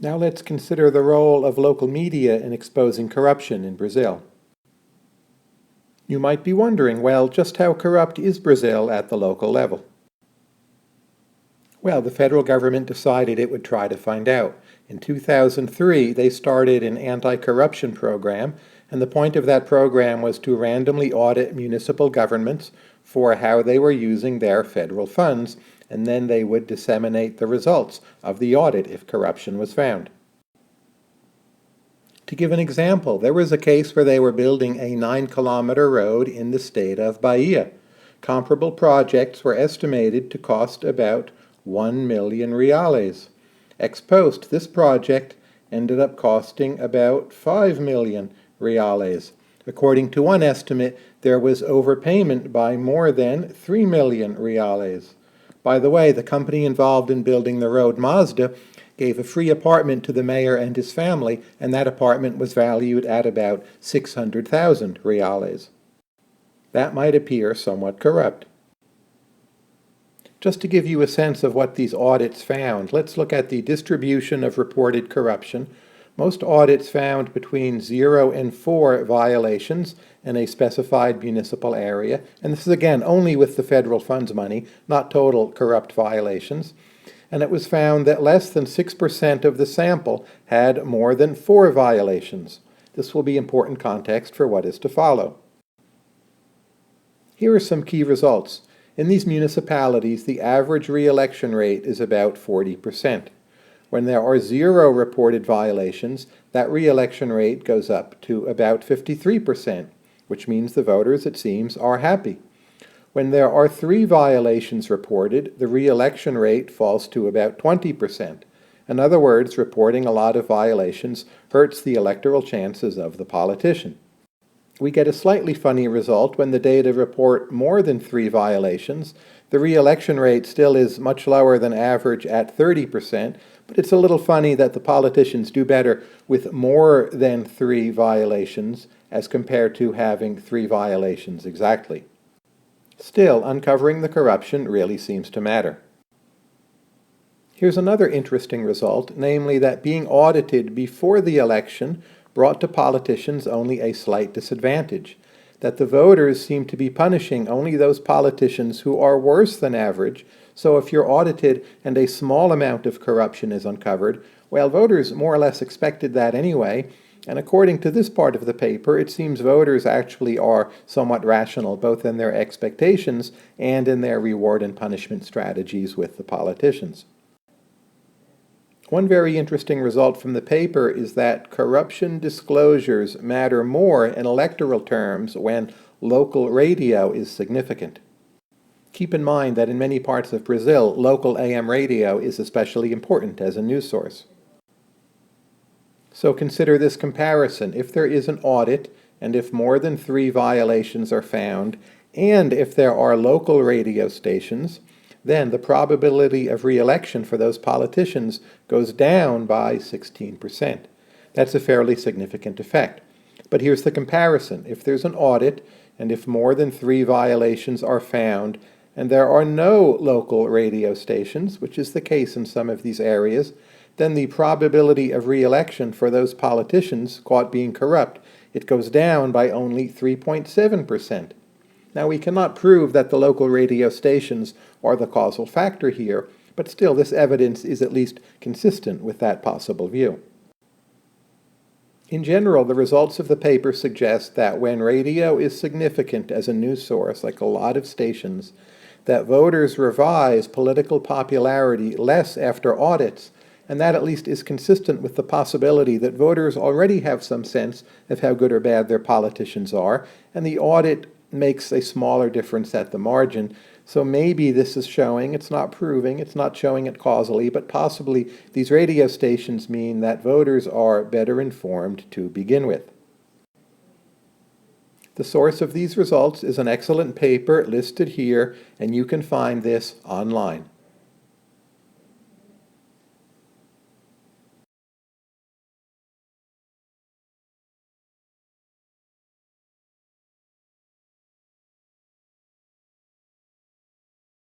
Now let's consider the role of local media in exposing corruption in Brazil. You might be wondering, well, just how corrupt is Brazil at the local level? Well, the federal government decided it would try to find out. In 2003, they started an anti-corruption program, and the point of that program was to randomly audit municipal governments for how they were using their federal funds, and then they would disseminate the results of the audit if corruption was found. To give an example, there was a case where they were building a 9-kilometer road in the state of Bahia. Comparable projects were estimated to cost about 1 million reales. Ex post, this project ended up costing about 5 million reales. According to one estimate, there was overpayment by more than 3 million reales. By the way, the company involved in building the road, Mazda, gave a free apartment to the mayor and his family, and that apartment was valued at about 600,000 reales. That might appear somewhat corrupt. Just to give you a sense of what these audits found, let's look at the distribution of reported corruption. Most audits found between 0 and 4 violations in a specified municipal area, and this is again only with the federal funds money, not total corrupt violations. And it was found that less than 6% of the sample had more than 4 violations. This will be important context for what is to follow. Here are some key results. In these municipalities, the average re-election rate is about 40%. When there are 0 reported violations, that re-election rate goes up to about 53%, which means the voters, it seems, are happy. When there are 3 violations reported, the re-election rate falls to about 20%. In other words, reporting a lot of violations hurts the electoral chances of the politician. We get a slightly funny result when the data report more than 3 violations. The re-election rate still is much lower than average at 30%, but it's a little funny that the politicians do better with more than 3 violations as compared to having 3 violations exactly. Still, uncovering the corruption really seems to matter. Here's another interesting result, namely that being audited before the election brought to politicians only a slight disadvantage, that the voters seem to be punishing only those politicians who are worse than average, so if you're audited and a small amount of corruption is uncovered, well, voters more or less expected that anyway, and according to this part of the paper, it seems voters actually are somewhat rational, both in their expectations and in their reward and punishment strategies with the politicians. One very interesting result from the paper is that corruption disclosures matter more in electoral terms when local radio is significant. Keep in mind that in many parts of Brazil, local AM radio is especially important as a news source. So consider this comparison. If there is an audit, and if more than 3 violations are found, and if there are local radio stations, then the probability of re-election for those politicians goes down by 16%. That's a fairly significant effect. But here's the comparison. If there's an audit, and if more than 3 violations are found, and there are no local radio stations, which is the case in some of these areas, then the probability of re-election for those politicians caught being corrupt, it goes down by only 3.7%. Now, we cannot prove that the local radio stations are the causal factor here, but still this evidence is at least consistent with that possible view. In general, the results of the paper suggest that when radio is significant as a news source, like a lot of stations, that voters revise political popularity less after audits, and that at least is consistent with the possibility that voters already have some sense of how good or bad their politicians are, and the audit makes a smaller difference at the margin. So maybe this is showing, it's not proving, it's not showing it causally, but possibly these radio stations mean that voters are better informed to begin with. The source of these results is an excellent paper listed here, and you can find this online.